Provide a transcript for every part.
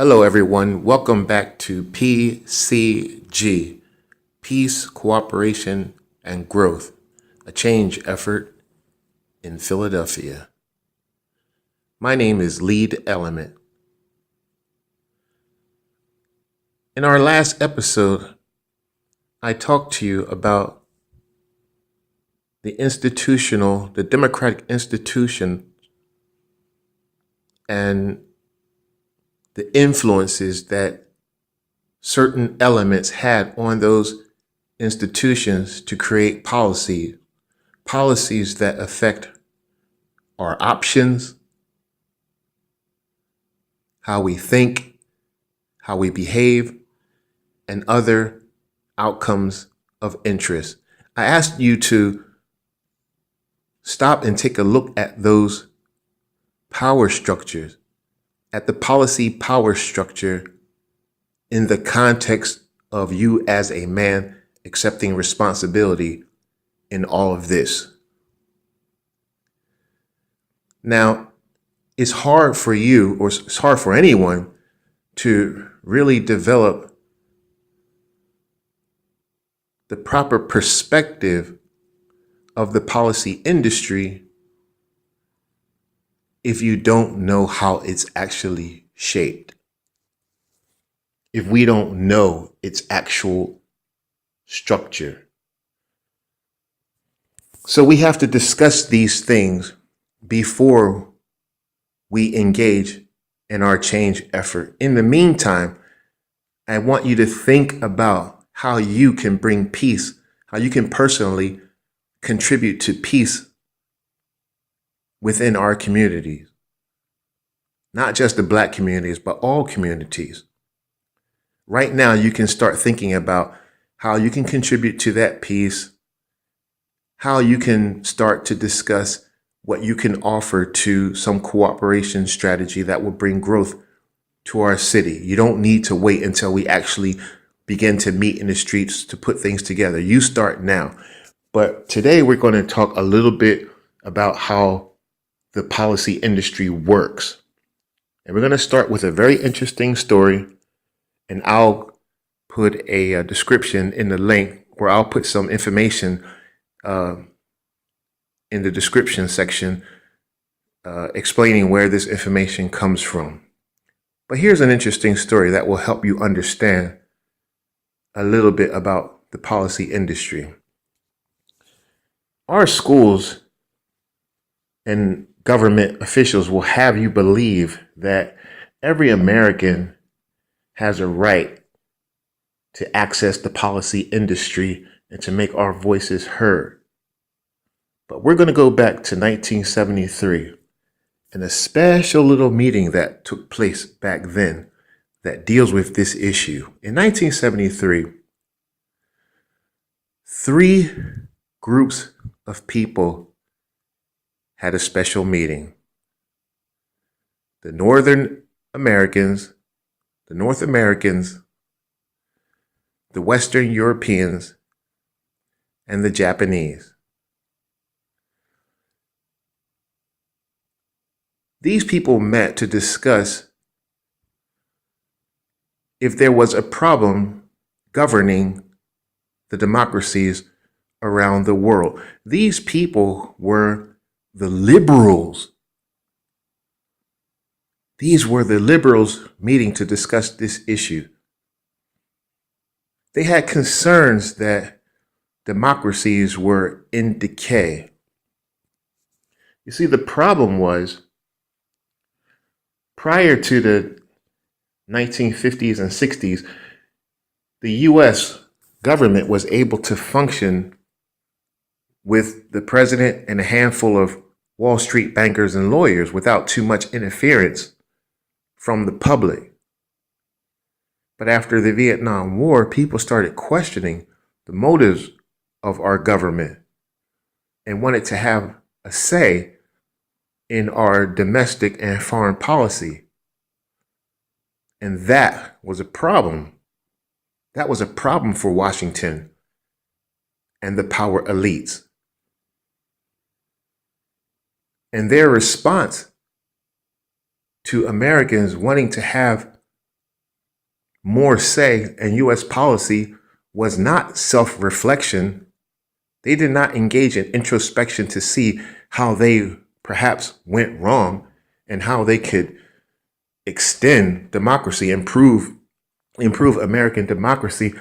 Hello, everyone. Welcome back to PCG, Peace, Cooperation, and Growth, a change effort in Philadelphia. My name is Lead Element. In our last episode, I talked to you about the democratic institution, and the influences that certain elements had on those institutions to create policies that affect our options, how we think, how we behave, and other outcomes of interest. I asked you to stop and take a look at those power structures, at the policy power structure in the context of you as a man accepting responsibility in all of this. Now, it's hard for you, or it's hard for anyone, to really develop the proper perspective of the policy industry if you don't know how it's actually shaped. If we don't know its actual structure. So we have to discuss these things before we engage in our change effort. In the meantime, I want you to think about how you can bring peace, how you can personally contribute to peace within our communities. Not just the Black communities, but all communities. Right now, you can start thinking about how you can contribute to that peace, how you can start to discuss what you can offer to some cooperation strategy that will bring growth to our city. You don't need to wait until we actually begin to meet in the streets to put things together. You start now. But today we're going to talk a little bit about how the policy industry works. And we're going to start with a very interesting story, and I'll put a description in the link, or I'll put some information in the description section explaining where this information comes from. But here's an interesting story that will help you understand a little bit about the policy industry. Our schools and government officials will have you believe that every American has a right to access the policy industry and to make our voices heard. But we're going to go back to 1973 and a special little meeting that took place back then that deals with this issue. In 1973, three groups of people had a special meeting. The North Americans, the Western Europeans, and the Japanese. These people met to discuss if there was a problem governing the democracies around the world. These people were the liberals. These were the liberals meeting to discuss this issue. They had concerns that democracies were in decay. You see, the problem was prior to the 1950s and 60s, the U.S. government was able to function with the president and a handful of Wall Street bankers and lawyers without too much interference from the public. But after the Vietnam War, people started questioning the motives of our government and wanted to have a say in our domestic and foreign policy. And that was a problem. That was a problem for Washington and the power elites. And their response to Americans wanting to have more say in U.S. policy was not self-reflection. They did not engage in introspection to see how they perhaps went wrong and how they could extend democracy, improve American democracy.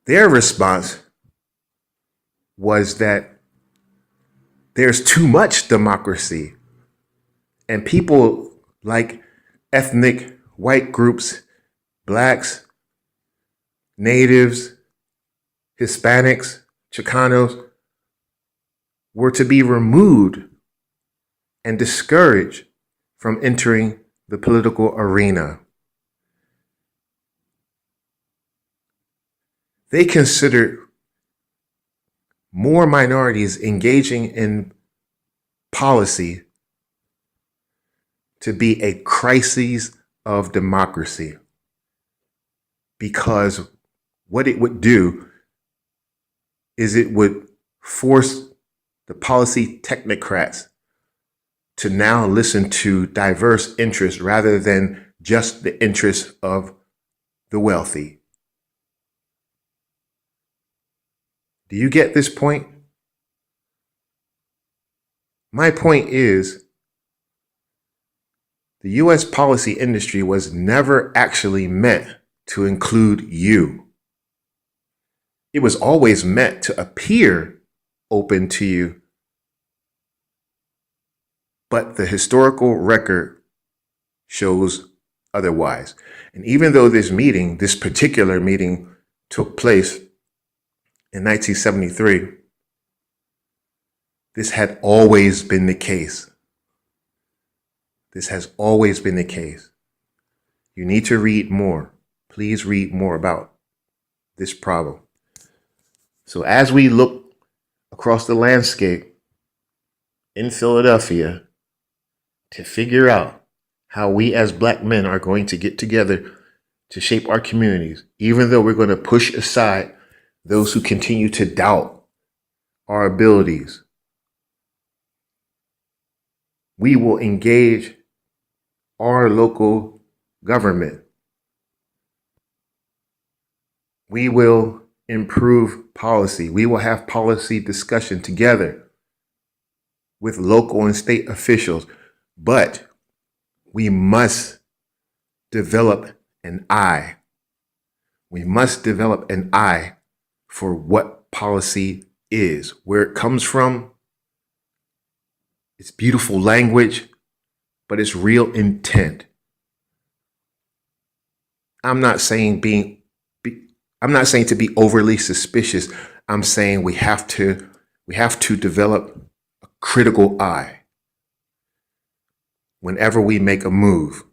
Their response was that there's too much democracy, and people like ethnic white groups, blacks, natives, Hispanics, Chicanos, were to be removed and discouraged from entering the political arena. They considered more minorities engaging in policy to be a crisis of democracy, because what it would do is it would force the policy technocrats to now listen to diverse interests rather than just the interests of the wealthy. Do you get this point? My point is, the U.S. policy industry was never actually meant to include you. It was always meant to appear open to you. But the historical record shows otherwise. And even though this particular meeting took place in 1973, this had always been the case. This has always been the case. You need to read more. Please read more about this problem. So as we look across the landscape in Philadelphia to figure out how we as black men are going to get together to shape our communities, even though we're going to push aside those who continue to doubt our abilities, we will engage our local government. We will improve policy. We will have policy discussion together with local and state officials. But we must develop an eye. We must develop an eye for what policy is, where it comes from. It's beautiful language, but it's real intent. I'm not saying to be overly suspicious. I'm saying we have to develop a critical eye whenever we make a move.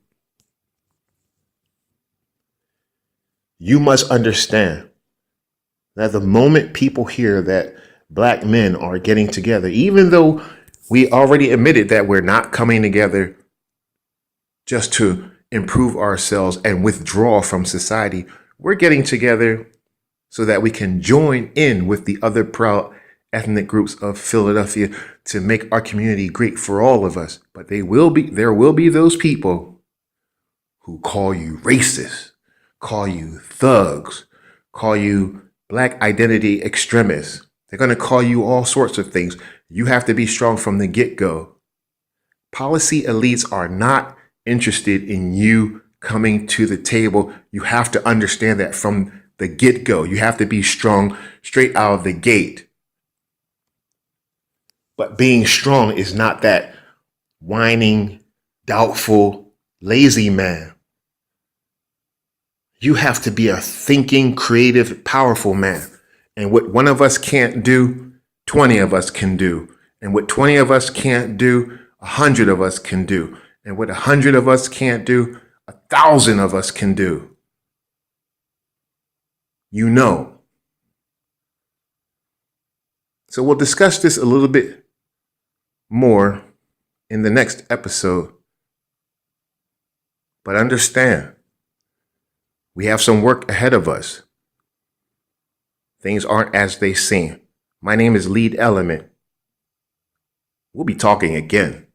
You must understand that the moment people hear that black men are getting together, even though we already admitted that we're not coming together just to improve ourselves and withdraw from society, we're getting together so that we can join in with the other proud ethnic groups of Philadelphia to make our community great for all of us. But there will be those people who call you racist, call you thugs, call you black identity extremists. They're going to call you all sorts of things. You have to be strong from the get-go. Policy elites are not interested in you coming to the table. You have to understand that from the get-go. You have to be strong straight out of the gate. But being strong is not that whining, doubtful, lazy man. You have to be a thinking, creative, powerful man. And what one of us can't do, 20 of us can do. And what 20 of us can't do, 100 of us can do. And what 100 of us can't do, 1,000 of us can do. You know. So we'll discuss this a little bit more in the next episode. But understand, we have some work ahead of us. Things aren't as they seem. My name is Lead Element. We'll be talking again.